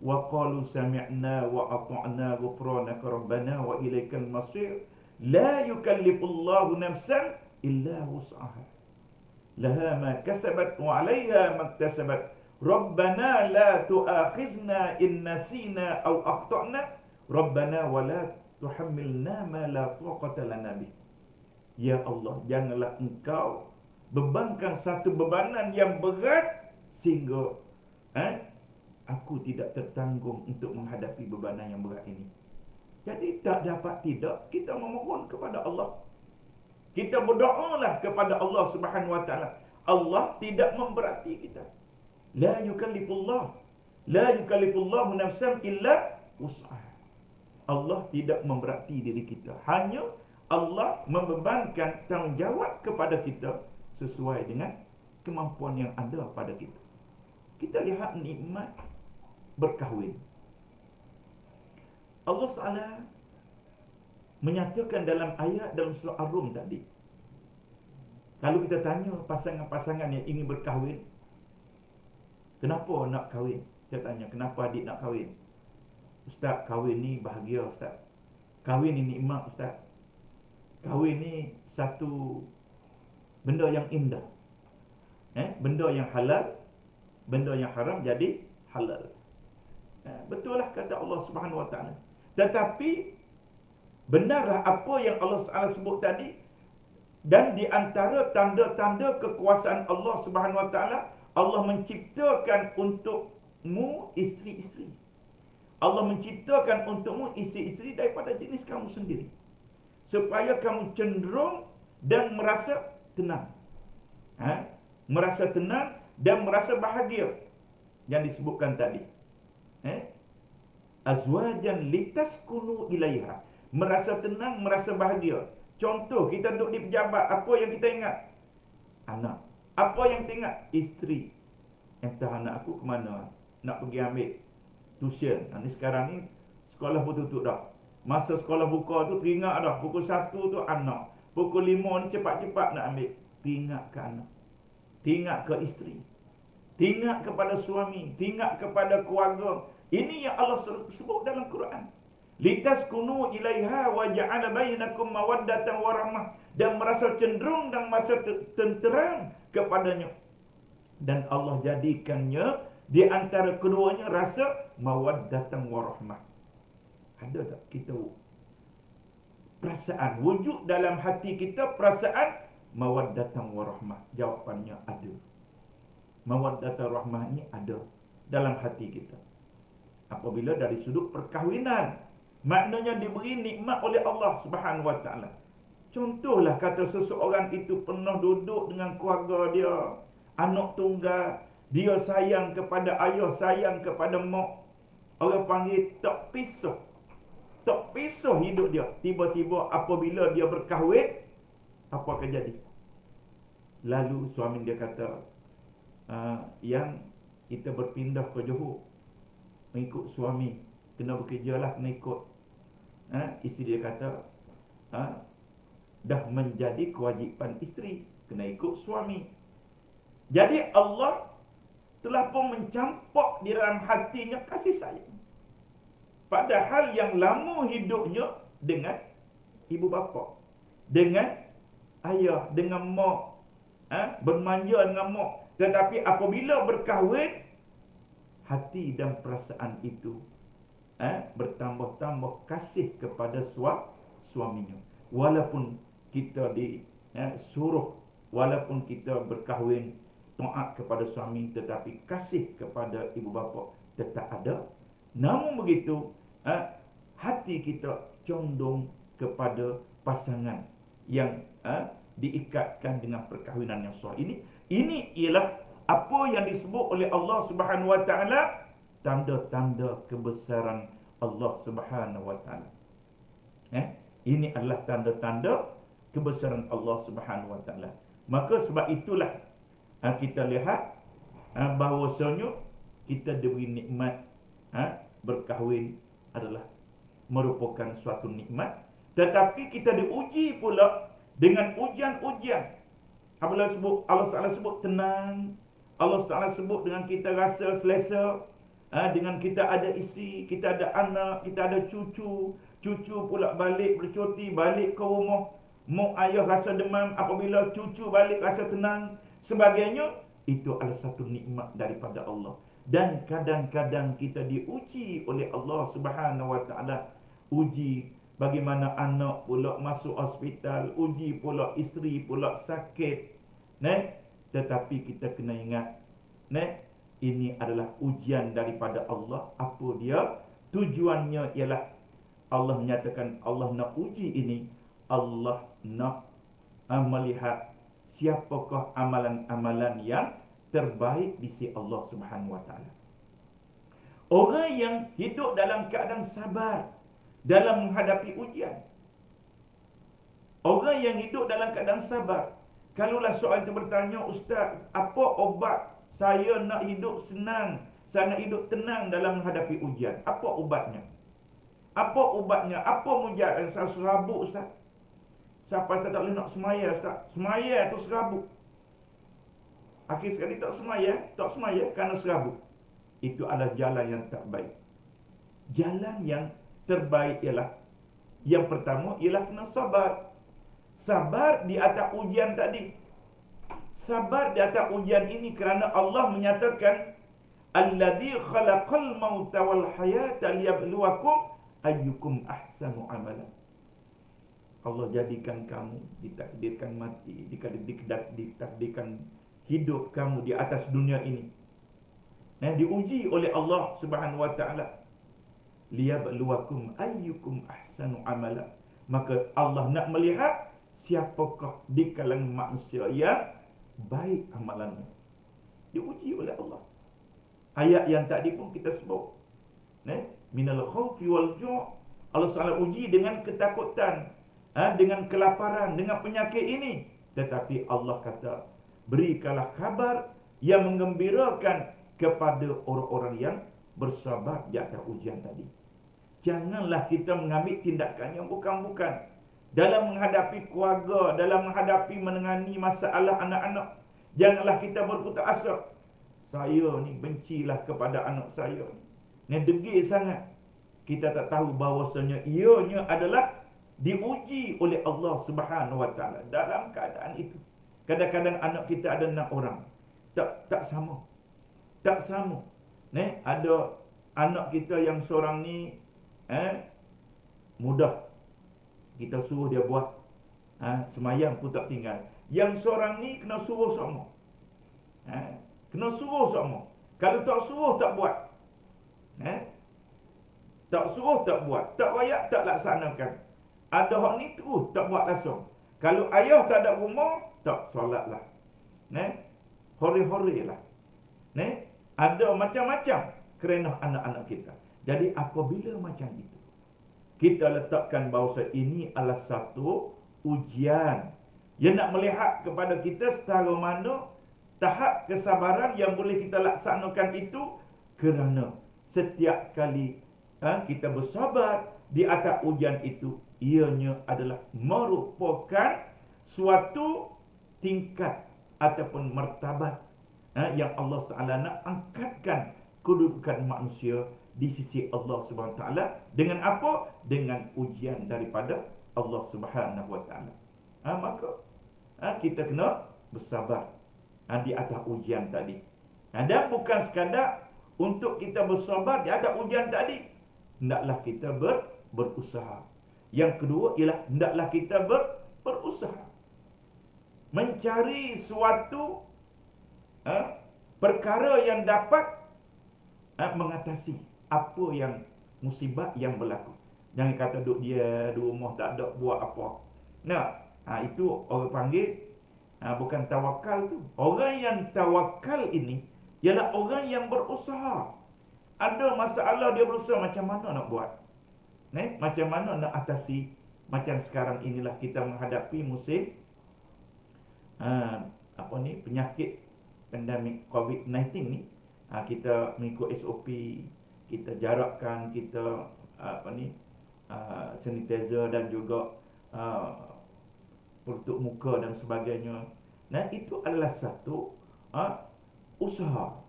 wa qalu sami'na wa ata'na ghufranaka rabbana wa ilaikal masir la yukallifullahu nafsan illa wus'aha laha ma kasabat wa 'alayha ma iktasabat rabbana la tu'akhizna in nasina aw akhtana Rabbana wala tuhammilna ma la taqata lana bih. Ya Allah, janganlah engkau bebankan satu bebanan yang berat sehingga aku tidak tertanggung untuk menghadapi bebanan yang berat ini. Jadi tak dapat tidak, kita memohon kepada Allah. Kita berdoalah kepada Allah Subhanahu Wa Taala. Allah tidak memberati kita. La yukallifullahu nafsan illa wus'aha. Allah tidak memberati diri kita. Hanya Allah membebankan tanggungjawab kepada kita sesuai dengan kemampuan yang ada pada kita. Kita lihat nikmat berkahwin. Allah SWT menyatakan dalam ayat dalam surah Ar-Rum tadi. Kalau kita tanya pasangan-pasangan yang ingin berkahwin, kenapa nak kahwin? Kita tanya, kenapa adik nak kahwin? Ustaz, kahwin ni bahagia, Ustaz. Kahwin ni nikmat, Ustaz. Kahwin ni satu benda yang indah. Benda yang halal, benda yang haram jadi halal. Betul lah kata Allah Subhanahu Wa Taala. Tetapi benarlah apa yang Allah SWT sebut tadi? Dan di antara tanda-tanda kekuasaan Allah Subhanahu Wa Taala, Allah menciptakan untukmu isteri-isteri. Allah menciptakan untukmu isteri-isteri daripada jenis kamu sendiri, supaya kamu cenderung dan merasa tenang. Merasa tenang dan merasa bahagia yang disebutkan tadi. Azwajan litaskunu ilaiha. Merasa tenang, merasa bahagia. Contoh, kita duduk di pejabat, apa yang kita ingat? Anak. Apa yang kita ingat? Isteri. Entah anak aku ke mana, nak pergi ambil tuition. Ni sekarang ni sekolah pun tutup dah. Masa sekolah buka tu teringat dah. Pukul 1 tu anak. Pukul 5 ni cepat-cepat nak ambil. Teringat ke anak. Teringat ke isteri. Teringat kepada suami. Teringat kepada keluarga. Ini yang Allah sebut dalam Quran. Litaskunu ilaiha wa ja'ala bainakum mawaddatan wa rahmah. Dan merasa cenderung dan merasa tenteram kepadanya. Dan Allah jadikannya di antara keduanya rasa mawaddatan wa rahmah. Ada tak kita perasaan, wujud dalam hati kita perasaan mawaddatan wa rahmah? Jawapannya ada. Mawaddatan rahmah ni ada dalam hati kita. Apabila dari sudut perkahwinan, maknanya diberi nikmat oleh Allah Subhanahu wa taala. Contohlah kata seseorang itu pernah duduk dengan keluarga dia, anak tunggal, dia sayang kepada ayah, sayang kepada mak. Orang panggil tak pisah. Tak pisah hidup dia. Tiba-tiba apabila dia berkahwin, apa akan jadi? Lalu suami dia kata, yang kita berpindah ke Johor, mengikut suami, kena bekerja lah, kena ikut. Isteri dia kata, dah menjadi kewajipan isteri, kena ikut suami. Jadi Allah telah pun mencampak di dalam hatinya kasih sayang. Padahal yang lama hidupnya dengan ibu bapa, dengan ayah, dengan mak, bermanja dengan mak. Tetapi apabila berkahwin, hati dan perasaan itu bertambah-tambah kasih kepada suaminya. Walaupun kita disuruh, walaupun kita berkahwin, taat kepada suami, tetapi kasih kepada ibu bapa tetap ada. Namun begitu, hati kita condong kepada pasangan yang diikatkan dengan perkahwinan yang sah. Ini ialah apa yang disebut oleh Allah Subhanahu wa taala tanda-tanda kebesaran Allah Subhanahu wa taala. Ini adalah tanda-tanda kebesaran Allah Subhanahu wa taala. Maka sebab itulah kita lihat bahawasanya kita diberi nikmat berkahwin adalah merupakan suatu nikmat, tetapi kita diuji pula dengan ujian-ujian. Allah Taala sebut tenang, Allah Taala sebut dengan kita rasa selesa, dengan kita ada isteri, kita ada anak, kita ada cucu pula balik bercuti, balik ke rumah, mak ayah rasa demam, apabila cucu balik rasa tenang, sebagainya. Itu adalah satu nikmat daripada Allah. Dan kadang-kadang kita diuji oleh Allah Subhanahu wa taala. Uji bagaimana anak pula masuk hospital, uji pula isteri pula sakit. Tetapi kita kena ingat, ini adalah ujian daripada Allah. Apa dia? Tujuannya ialah Allah menyatakan Allah nak uji ini, Allah nak melihat siapakah amalan-amalan yang terbaik di sisi Allah Subhanahu wa taala. Orang yang hidup dalam keadaan sabar dalam menghadapi ujian. Orang yang hidup dalam keadaan sabar. Kalaulah soalan itu bertanya, Ustaz, apa obat saya nak hidup senang, saya nak hidup tenang dalam menghadapi ujian? Apa ubatnya? Apa ubatnya? Apa mujarab? Saya serabut, Ustaz. Siapa Ustaz tak boleh nak semaya, Ustaz? Semaya tu serabut. Akhir sekali tak semaya kerana serabut. Itu adalah jalan yang tak baik. Jalan yang terbaik ialah, yang pertama ialah kena sabar. Sabar di atas ujian tadi. Sabar di atas ujian ini kerana Allah menyatakan, Alladzi khalaqal mauta wal hayata liyabluwakum ayyukum ahsanu amalan. Allah jadikan kamu, ditakdirkan mati, ditakdirkan hidup kamu di atas dunia ini. Diuji oleh Allah Subhanahu wa taala. Liyabluwakum ayyukum ahsanu amala. Maka Allah nak melihat siapakah di kalangan manusia yang baik amalannya. Diuji oleh Allah. Ayat yang tadi pun kita sebut. Minal khawfi wal ju'. Allah SWT uji dengan ketakutan, dengan kelaparan, dengan penyakit ini. Tetapi Allah kata, berikanlah kabar yang menggembirakan kepada orang-orang yang bersabar di atas ujian tadi. Janganlah kita mengambil tindakan yang bukan-bukan dalam menghadapi keluarga, dalam menghadapi menangani masalah anak-anak. Janganlah kita berputus asa. Saya ni bencilah kepada anak saya ni degil sangat. Kita tak tahu bahawasanya ianya adalah diuji oleh Allah Subhanahu Wa Taala. Dalam keadaan itu, kadang-kadang anak kita ada 6 orang. Tak sama. Tak sama. Ada anak kita yang seorang ni mudah. Kita suruh dia buat semayang pun tak tinggal. Yang seorang ni kena suruh sama. Kena suruh sama. Kalau tak suruh tak buat. Tak suruh tak buat. Tak wayak tak laksanakan. Ada hak ni terus tak buat langsung. Kalau ayah tak ada rumah, tak solat lah. Hore-hore lah. Ada macam-macam kerana anak-anak kita. Jadi apabila macam itu, kita letakkan bahawa ini adalah satu ujian yang nak melihat kepada kita setara mana tahap kesabaran yang boleh kita laksanakan itu, kerana setiap kali kita bersabar di atas ujian itu, ianya adalah merupakan suatu tingkat ataupun martabat yang Allah SWT nak angkatkan kedudukan manusia di sisi Allah Subhanahu Wa Taala. Dengan apa? Dengan ujian daripada Allah Subhanahu Wa Taala. Maka kita kena bersabar di atas ujian tadi. Dan bukan sekadar untuk kita bersabar di atas ujian tadi, hendaklah kita berusaha. Yang kedua ialah hendaklah kita berusaha mencari suatu perkara yang dapat mengatasi apa yang musibah yang berlaku. Jangan kata duduk dia di rumah tak ada buat apa. Itu orang panggil bukan tawakal tu. Orang yang tawakal ini ialah orang yang berusaha. Ada masalah dia berusaha macam mana nak buat. Macam mana nak atasi. Macam sekarang inilah kita menghadapi musim penyakit pandemik COVID-19 ni. Kita mengikut SOP, kita jarakkan, kita sanitizer dan juga tutup muka dan sebagainya. Itu adalah satu usaha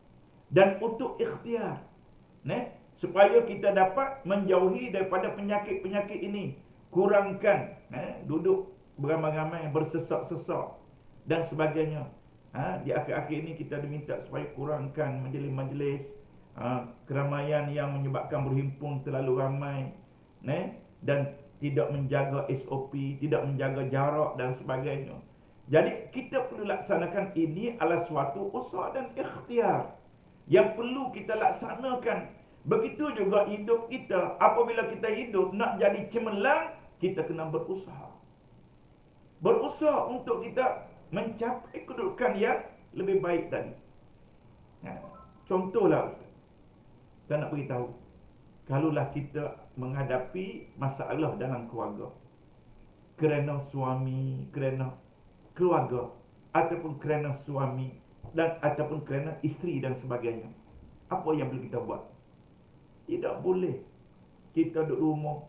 dan untuk ikhtiar, supaya kita dapat menjauhi daripada penyakit-penyakit ini. Kurangkan duduk beramai-ramai, bersesak-sesak dan sebagainya. Di akhir-akhir ini kita diminta supaya kurangkan majlis-majlis, keramaian yang menyebabkan berhimpun terlalu ramai, dan tidak menjaga SOP, tidak menjaga jarak dan sebagainya. Jadi kita perlu laksanakan ini adalah suatu usaha dan ikhtiar yang perlu kita laksanakan. Begitu juga hidup kita. Apabila kita hidup nak jadi cemerlang, kita kena berusaha. Berusaha untuk kita mencapai kedudukan yang lebih baik tadi. Contohlah, saya nak beritahu, kalaulah kita menghadapi masalah dalam keluarga, kerana suami, kerana keluarga, ataupun kerana suami dan ataupun kerana isteri dan sebagainya, apa yang boleh kita buat? Tidak boleh kita duduk rumah,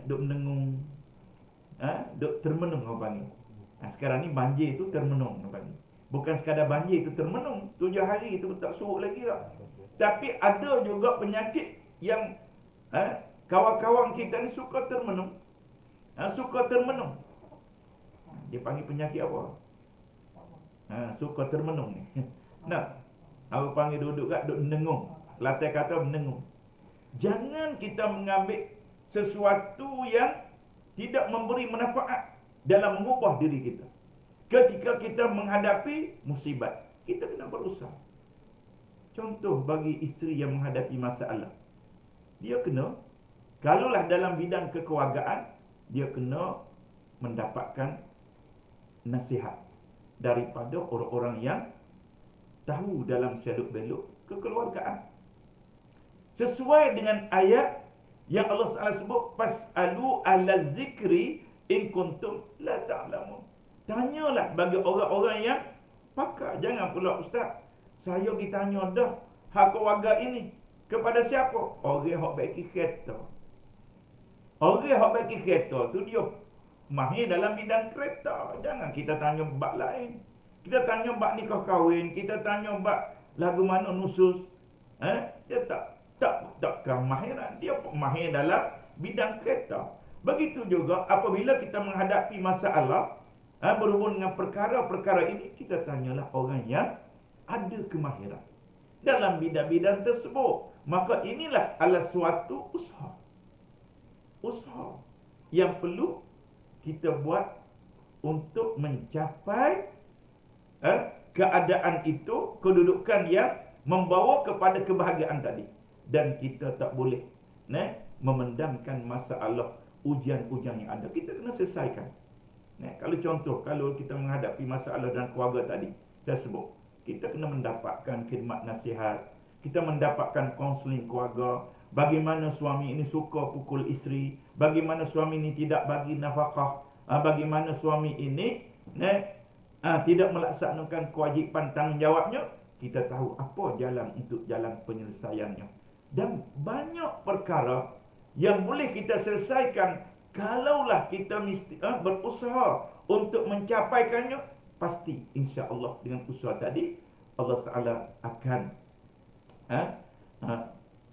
duduk menengung, duduk termenung orang panggil. Sekarang ni banjir itu termenung orang panggil. Bukan sekadar banjir itu termenung, 7 hari itu tak surut lagi lah. Tapi ada juga penyakit yang kawan-kawan kita ni suka termenung. Suka termenung. Dia panggil penyakit apa? Suka termenung ni. Aku panggil duduk menengung. Latih kata menengung. Jangan kita mengambil sesuatu yang tidak memberi manfaat dalam mengubah diri kita. Ketika kita menghadapi musibat, kita kena berusaha. Contoh bagi isteri yang menghadapi masalah, dia kena, kalaulah dalam bidang kekeluargaan, dia kena mendapatkan nasihat daripada orang-orang yang tahu dalam seluk beluk kekeluargaan. Sesuai dengan ayat yang Allah Taala sebut, fas'alu ahla zikri in kuntum la ta'lamun. Tanyalah bagi orang-orang yang pakar. Jangan pula, ustaz, saya pergi tanya dah hak keluarga ini kepada siapa? Orang yang baiki kereta. Orang yang baiki kereta tu dia mahir dalam bidang kereta. Jangan kita tanya bab lain. Kita tanya bab nikah kahwin, kita tanya bab lagu mana nusus. Dia tak kemahiran. Dia mahir dalam bidang kereta. Begitu juga apabila kita menghadapi masalah berhubung dengan perkara-perkara ini, kita tanyalah orang yang ada kemahiran dalam bidang-bidang tersebut. Maka inilah adalah suatu usaha yang perlu kita buat untuk mencapai keadaan itu, kedudukan yang membawa kepada kebahagiaan tadi. Dan kita tak boleh memendamkan masalah ujian-ujian yang ada. Kita kena selesaikan. Kalau contoh, kalau kita menghadapi masalah dalam keluarga tadi, saya sebut, kita kena mendapatkan khidmat nasihat, kita mendapatkan kaunseling keluarga, bagaimana suami ini suka pukul isteri, bagaimana suami ini tidak bagi nafkah, bagaimana suami ini tidak melaksanakan kewajipan tanggungjawabnya. Kita tahu apa jalan untuk jalan penyelesaiannya. Dan banyak perkara yang boleh kita selesaikan kalaulah kita berusaha untuk mencapaikannya. Pasti insya-Allah dengan usaha tadi Allah Taala akan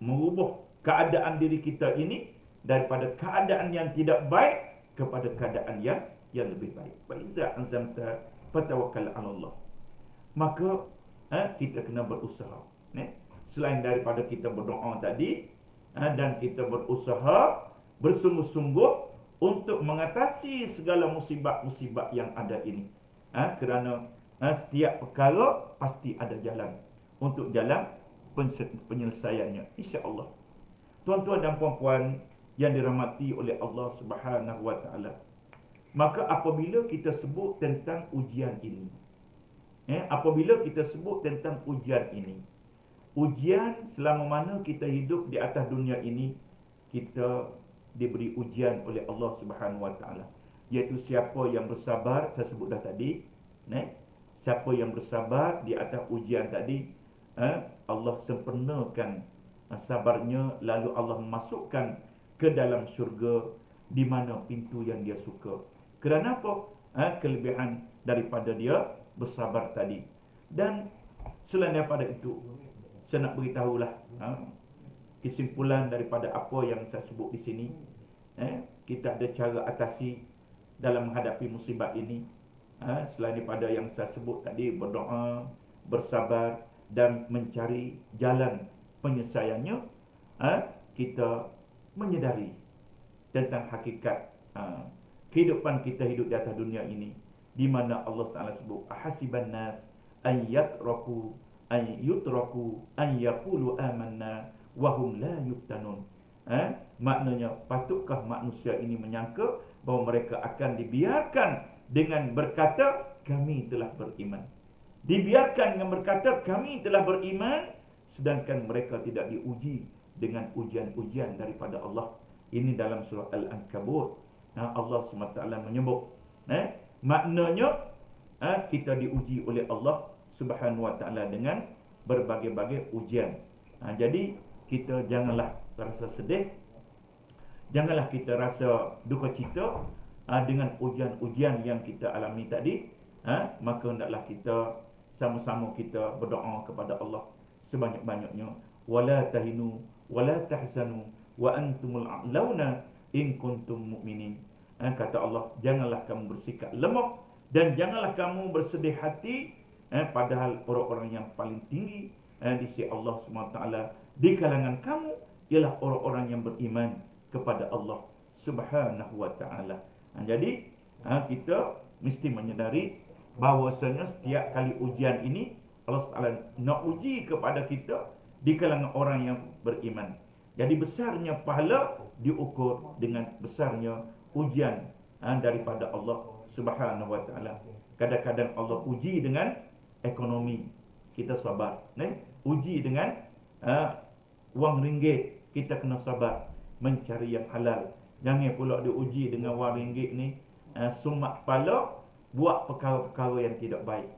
mengubah keadaan diri kita ini daripada keadaan yang tidak baik kepada keadaan yang lebih baik. Wa iza azamta fatawakkal 'ala Allah. Maka kita kena berusaha. Selain daripada kita berdoa tadi, dan kita berusaha bersungguh-sungguh untuk mengatasi segala musibat-musibat yang ada ini. Kerana setiap perkara pasti ada jalan untuk jalan penyelesaiannya, insya-Allah. Tuan-tuan dan puan-puan yang dirahmati oleh Allah Subhanahu wa taala. Maka apabila kita sebut tentang ujian ini, apabila kita sebut tentang ujian ini, ujian selama mana kita hidup di atas dunia ini, kita diberi ujian oleh Allah Subhanahu wa taala. Iaitu siapa yang bersabar, saya sebut dah tadi, siapa yang bersabar di atas ujian tadi, Allah sempurnakan sabarnya, lalu Allah masukkan ke dalam syurga di mana pintu yang dia suka. Kerana apa? Kelebihan daripada dia bersabar tadi. Dan selain daripada itu, saya nak beritahulah kesimpulan daripada apa yang saya sebut di sini. Kita ada cara atasi dalam menghadapi musibah ini. Selain daripada yang saya sebut tadi, berdoa, bersabar dan mencari jalan penyelesaiannya, kita menyedari tentang hakikat kehidupan kita hidup di atas dunia ini, di mana Allah Taala sebut ahasiban nas an yatraku an yutraku an yaqulu amanna wa hum la yuftanun. Maknanya, patutkah manusia ini menyangka bahawa mereka akan dibiarkan dengan berkata kami telah beriman. Dibiarkan dengan berkata kami telah beriman, sedangkan mereka tidak diuji dengan ujian-ujian daripada Allah. Ini dalam surah Al-Ankabut. Allah SWT menyebut, maknanya kita diuji oleh Allah Subhanahu wa taala dengan berbagai-bagai ujian. Jadi kita janganlah rasa sedih, janganlah kita rasa duka cita dengan ujian-ujian yang kita alami tadi. Maka hendaklah kita sama-sama kita berdoa kepada Allah sebanyak-banyaknya. Wala tahinu wala tahzanu wa antumul a'launa in kuntum mu'minin. Kata Allah, janganlah kamu bersikap lemah dan janganlah kamu bersedih hati, padahal orang-orang yang paling tinggi di sisi Allah SWT di kalangan kamu ialah orang-orang yang beriman kepada Allah Subhanahu wa taala. Jadi kita mesti menyedari bahawasanya setiap kali ujian ini Allah SWT nak uji kepada kita di kalangan orang yang beriman. Jadi besarnya pahala diukur dengan besarnya ujian daripada Allah Subhanahu wa taala. Kadang-kadang Allah uji dengan ekonomi, kita sabar. Uji dengan wang ringgit, kita kena sabar mencari yang halal. Jangan pula diuji dengan wang ringgit ni, sumak kepala, buat perkara-perkara yang tidak baik.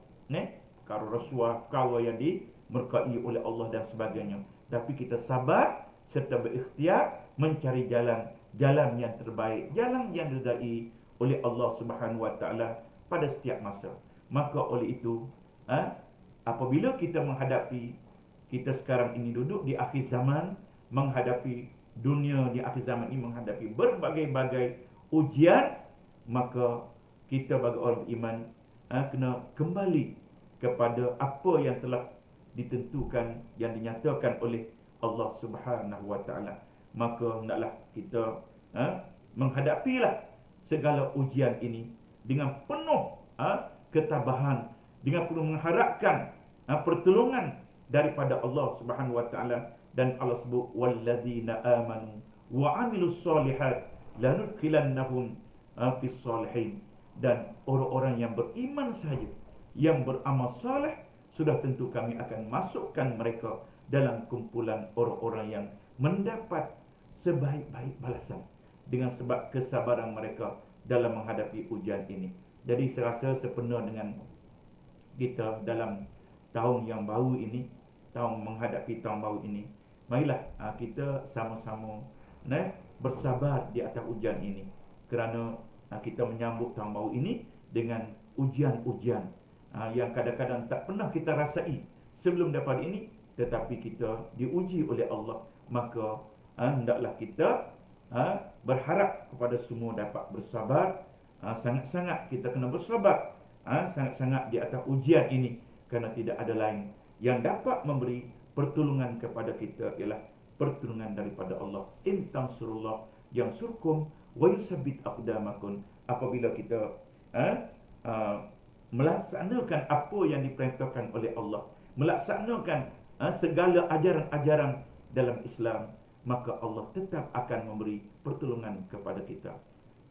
Perkara rasuah, perkara yang diberkai oleh Allah dan sebagainya. Tapi kita sabar serta berikhtiar mencari jalan yang terbaik, jalan yang diridai oleh Allah Subhanahu Wa Taala pada setiap masa. Maka oleh itu, apabila kita menghadapi, kita sekarang ini duduk di akhir zaman, menghadapi dunia di akhir zaman ini, menghadapi berbagai-bagai ujian, maka kita bagi orang beriman kena kembali kepada apa yang telah ditentukan, yang dinyatakan oleh Allah Subhanahu Wa Taala. Maka hendaklah kita menghadapilah segala ujian ini dengan penuh ketabahan, dengan penuh mengharapkan pertolongan daripada Allah Subhanahu Wa Taala. Dan Allah sebut walladzina amanu wa amilus solihat lanudkhilannahum fis solihin. Dan orang-orang yang beriman saja, yang beramal saleh, sudah tentu kami akan masukkan mereka dalam kumpulan orang-orang yang mendapat sebaik-baik balasan dengan sebab kesabaran mereka dalam menghadapi ujian ini. Jadi saya rasa sepenuh dengan kita dalam tahun yang baru ini, tahun menghadapi tahun baru ini, marilah kita sama-sama bersabar di atas ujian ini, kerana kita menyambut tahun baru ini dengan ujian-ujian yang kadang-kadang tak pernah kita rasai sebelum daripada ini, tetapi kita diuji oleh Allah. Maka hendaklah kita berharap kepada semua dapat bersabar. Sangat-sangat kita kena bersabar, sangat-sangat di atas ujian ini, kerana tidak ada lain yang dapat memberi pertolongan kepada kita ialah pertolongan daripada Allah. In tansurullah yansurkum wa yusabbit aqdamakum. Apabila kita melaksanakan apa yang diperintahkan oleh Allah, melaksanakan segala ajaran-ajaran dalam Islam, maka Allah tetap akan memberi pertolongan kepada kita.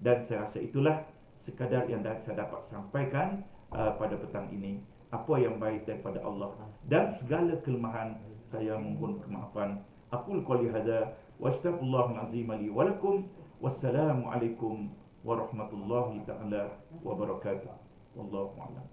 Dan saya rasa itulah sekadar yang saya dapat sampaikan pada petang ini. Apa yang baik daripada Allah, dan segala kelemahan saya mohon kemaafan. Aqul qouli hadza wa astaghfirullahal azim li wa lakum. Wassalamu alaikum warahmatullahi taala wabarakatuh. Wallahu a'lam.